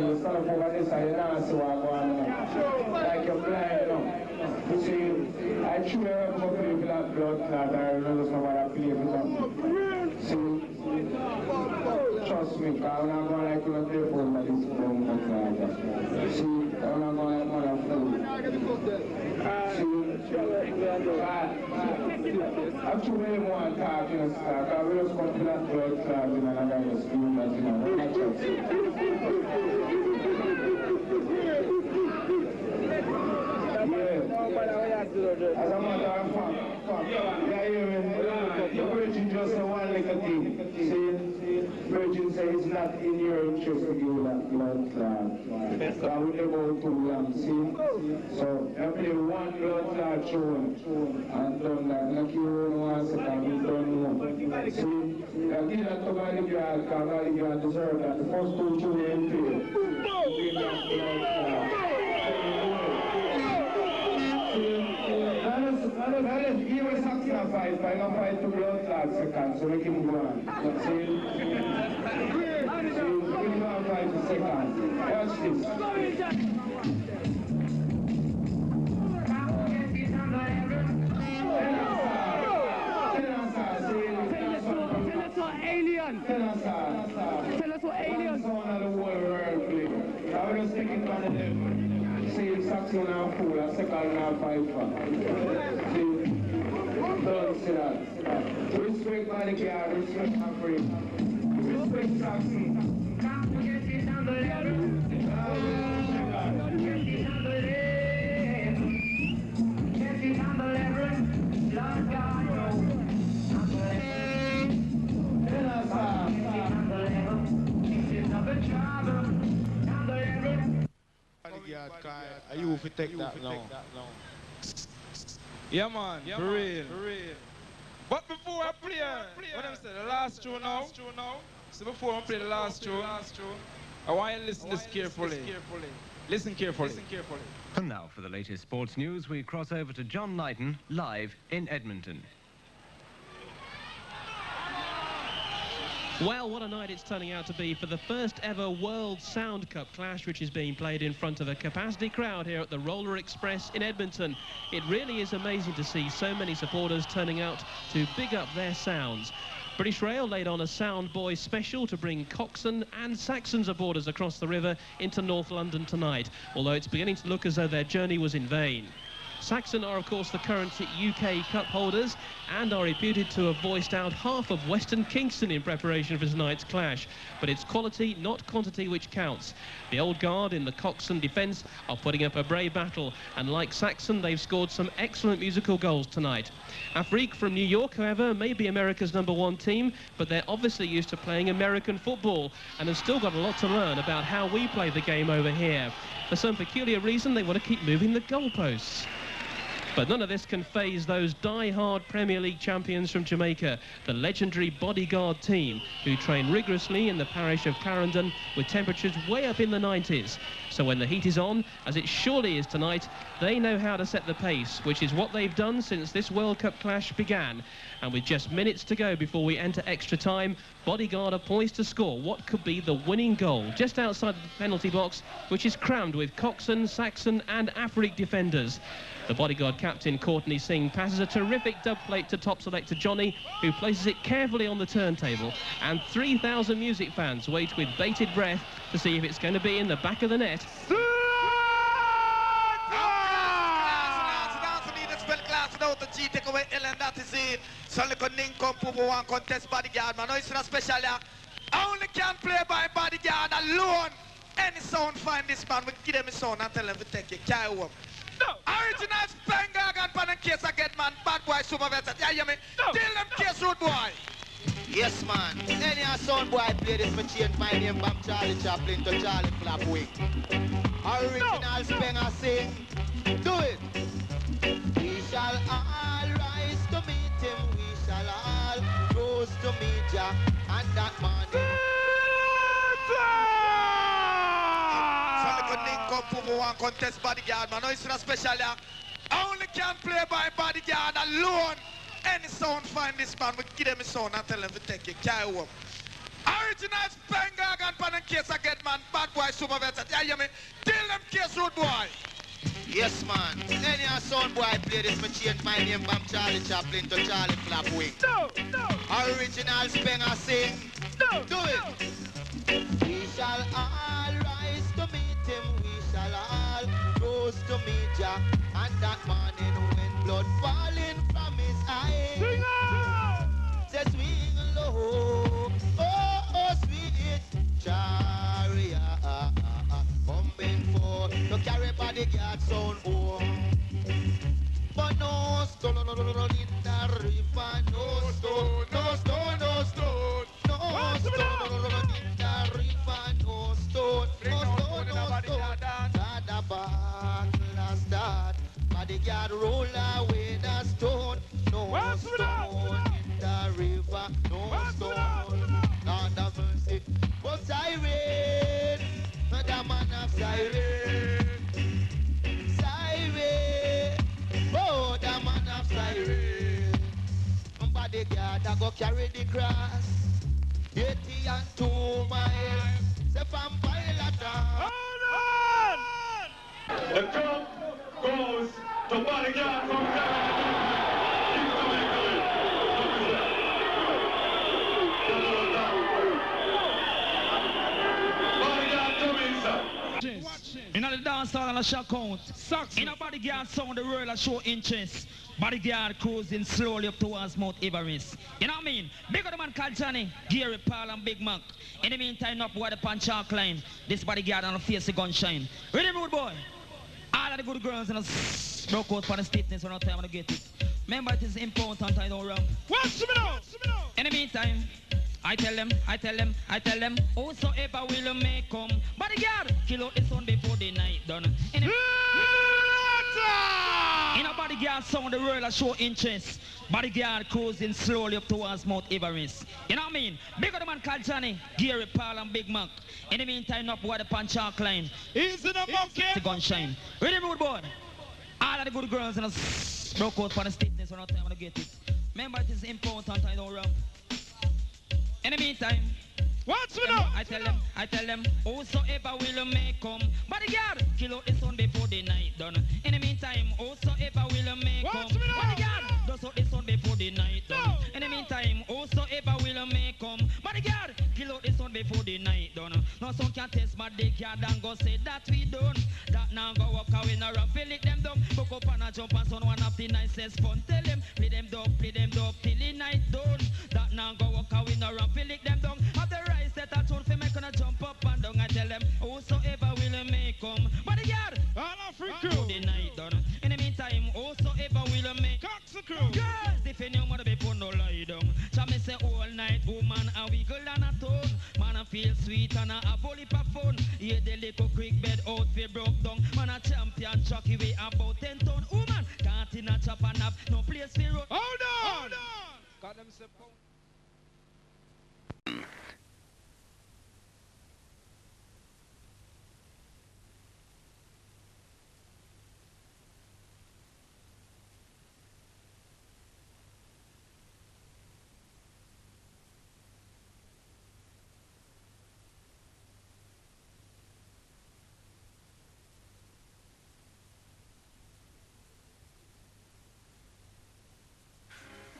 you stand up over this and you don't see what going on. Like you're blind, you know. You see, I truly have to play for that blood clot, I remember somebody play for them. See, trust me, because I'm not going like you play for this blood clot. See, I'm not going like mother fool. I'm too many more talking and stuff. I will just come to that blood clot and I'm going to scream that, you as a matter of fact, the Virgin just a one little thing. See, Virgin says it's not in your interest to give that blood clot. Because we never go too long, see? So, I play one blood clot tune and done that. Like you don't want to second, we done one. See, I did not cover the girl, because all the girl deserve that. The first two tunes in play. Give that blood clot. He was sacrificed by not fight to blood clot second, so make him go on. See? Give him a fight to second. Watch this. Tell us what alien. Tell us what alien. Sound of the whole world play. I was just thinking about them. See, Saxon and fool, a second and five. See, don't see that. Respect by the guard, respect Africa. Respect Saxon. Can't forget it on the level. Get it on the level. Get it on the level. Lord God, no. On the level. Get it on the level. This is not the trouble. On the level. Are you if you take that now? Yeah, man, for real. But before I play, what I'm saying, the last tune now. So before I play the last tune, I want you to listen to this carefully. Listen carefully. And now for the latest sports news, we cross over to John Knighton, live in Edmonton. Well, what a night it's turning out to be for the first ever World Sound Cup clash, which is being played in front of a capacity crowd here at the Roller Express in Edmonton. It really is amazing to see so many supporters turning out to big up their sounds. British Rail laid on a Sound Boy special to bring Coxsone and Saxon supporters across the river into North London tonight, although it's beginning to look as though their journey was in vain. Saxon are, of course, the current UK Cup holders and are reputed to have voiced out half of Western Kingston in preparation for tonight's clash. But it's quality, not quantity, which counts. The old guard in the Coxsone defence are putting up a brave battle, and like Saxon, they've scored some excellent musical goals tonight. Afrique from New York, however, may be America's #1 team, but they're obviously used to playing American football and have still got a lot to learn about how we play the game over here. For some peculiar reason, they want to keep moving the goalposts. But none of this can faze those die-hard Premier League champions from Jamaica, the legendary Bodyguard team, who train rigorously in the parish of Clarendon with temperatures way up in the 90s. So when the heat is on, as it surely is tonight, they know how to set the pace, which is what they've done since this World Cup clash began. And with just minutes to go before we enter extra time, Bodyguard are poised to score what could be the winning goal just outside the penalty box, which is crammed with Coxsone, Saxon and Afrique defenders. The Bodyguard captain, Courtney Singh, passes a terrific dub plate to top selector Johnny, who places it carefully on the turntable, and 3,000 music fans wait with bated breath to see if it's going to be in the back of the net. Only can play by Bodyguard alone. Any sound find this man, we give them a sound and tell them to take it. Carry home. No. Original Spengar and pan and case again, man. Bad boy, super veteran. Yeah, you mean? No. Tell them case road boy. Yes, man. Any sound boy play this for change my name from Charlie Chaplin to Charlie Flapwick. Original Spengar sing. Do it. We shall all rise to meet him. We shall all rose to meet Jah. And that man. One contest Bodyguard, man. No, it's not special. Only can play by Bodyguard alone. Any sound find this man, we give them a sound and tell them to take it. Carry home. Original Spengag and pan and case again, man. Bad boy super vets. Tell you me. Tell them case road boy. Yes, man. Any sound boy play this, me change my name from Charlie Chaplin to Charlie Flapwing. No. Original Spenger sing. No. Do it. We shall all rise to meet him. We shall all rose to meet Jah. And that morning when blood falling from his eyes. Sing on! Say swing low. Oh, sweet chariot. Coming for to carry bodyguard sound home. But no stone in the river. No stone. No stone in the river. No stone. The battle has started. Bodyguard roll away the stone. No stone in the river. No stone. Lord of mercy. But siren. The man of siren. Oh, the man of siren. Bodyguard I go carry the cross 80 and 2 miles. Say from Pilata. Hold on! The cup goes to Bodyguard from In the dance hall and a shock count. In a bodyguard sound, the world a show interest. Bodyguard cruising slowly up towards Mount Everest. You know what I mean? Big of the man called Johnny, Gary, Paul, and Big Mac. In the meantime, up where the punch chalk line. This bodyguard on the face the gunshine. Ready, rude boy? All of the good girls in the broke out for the stiffness when no time to get it. Remember, it is important I don't run. Watch me now! In the meantime, I tell them, whosoever will make come. Bodyguard, kill out the sun before the night done. In a bodyguard sound, the world a show interest. Bodyguard cruising slowly up towards Mount Everest. You know what I mean? Big of the man called Johnny, Gary, Paul, and Big Mac. In the meantime, up where the punch chalk line. Easy the monkey! The gunshine. Ready, rude boy? All of the good girls in the broke out for the stiffness when no time to get it. Remember, it is important I don't run. In the meantime, watch me now! I tell them, whosoever will make come. Bodyguard, kill out the sun before the night done. In the meantime, whosoever will make come. Bodyguard, does out the sun before the night done. In the meantime, whosoever will make come. Bodyguard, kill out the sun before the night done. No son can test bodyguard and go say that we done. That now go walk away in a run, fill it them down. Book up and a jump and son one of the nicest fun. Tell them, play them dog till the night done. That now go walk away in a run, fill it them down. Have the rise that I told for me gonna jump up and down. I tell them, whosoever will make come. Bodyguard, all Africa the night done. In the meantime, whosoever will make girls, defend your mother before no lie down. So me say all night, woman a wiggle and a tone. Man a feel sweet and a bully for fun. Yeah, the little creek bed outfit broke down. Man a champion chucky way about 10 ton. Woman can't in a chop and have no place for road. Hold on! Got them say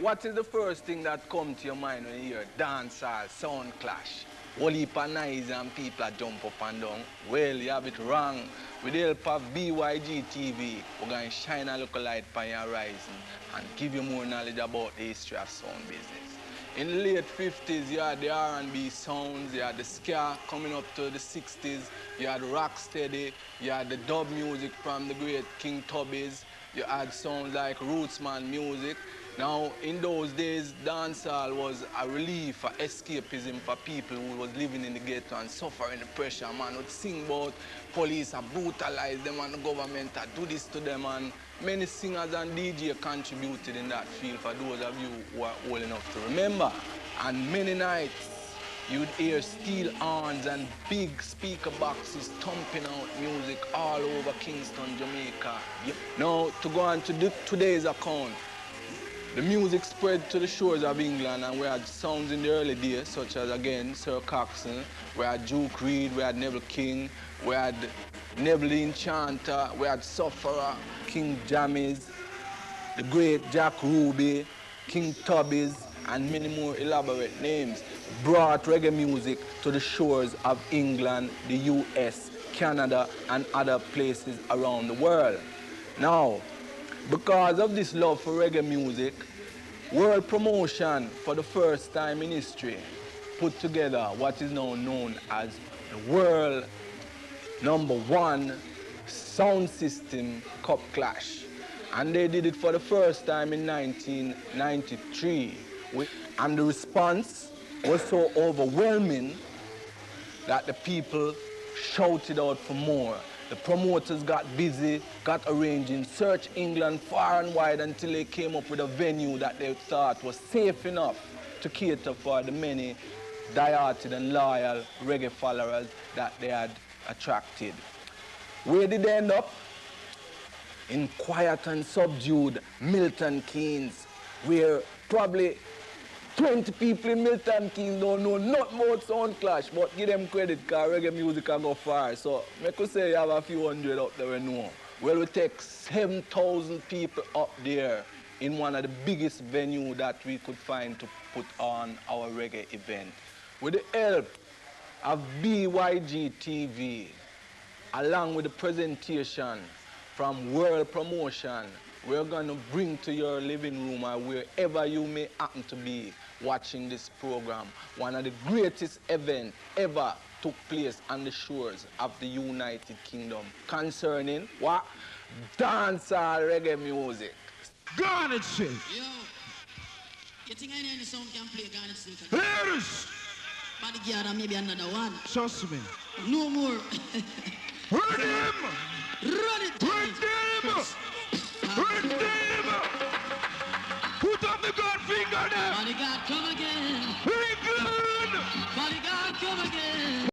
What is the first thing that comes to your mind when you hear dancehall, sound clash? Whole heap of noise and people jump up and down. Well, you have it wrong. With the help of BYG TV, we're going to shine a little light on your horizon and give you more knowledge about the history of sound business. In the late 50s, you had the R&B sounds, you had the ska coming up to the 60s, you had rocksteady, you had the dub music from the great King Tubby's, you had sounds like Rootsman music. Now, in those days, dancehall was a relief, a escapism for people who was living in the ghetto and suffering the pressure. Man would sing about police have brutalized them and the government had do this to them, and many singers and DJ contributed in that field for those of you who are old enough to remember. And many nights, you'd hear steel horns and big speaker boxes thumping out music all over Kingston, Jamaica. Yep. Now, to go on to today's account, The music spread to the shores of England, and we had sounds in the early days, such as, again, Sir Coxsone, we had Duke Reid, we had Neville King, we had Neville the Enchanter, we had Sufferer, King Jammies, the great Jack Ruby, King Tubbies, and many more elaborate names brought reggae music to the shores of England, the US, Canada, and other places around the world. Now, because of this love for reggae music, World Promotion, for the first time in history, put together what is now known as the World #1 Sound System Cup Clash. And they did it for the first time in 1993. And the response was so overwhelming that the people shouted out for more. The promoters got busy, got arranging, searched England far and wide until they came up with a venue that they thought was safe enough to cater for the many die-hearted and loyal reggae followers that they had attracted. Where did they end up? In quiet and subdued Milton Keynes, where probably 20 people in Milton Keynes don't know nothing about Sound Clash, but give them credit because reggae music can go far. So I could say you have a few hundred up there we know. Well, we take 7,000 people up there in one of the biggest venues that we could find to put on our reggae event. With the help of BYG TV, along with the presentation from World Promotion, we're going to bring to your living room or wherever you may happen to be watching this program one of the greatest events ever took place on the shores of the United Kingdom concerning what? Dancehall reggae music. Garnet shit. Yo, you think any sound can play Garnet shit? Yes. Bodyguard, maybe another one. Trust me. No more. Run him! Run it! Run him! Run him! Put up the gun finger there! Bodyguard,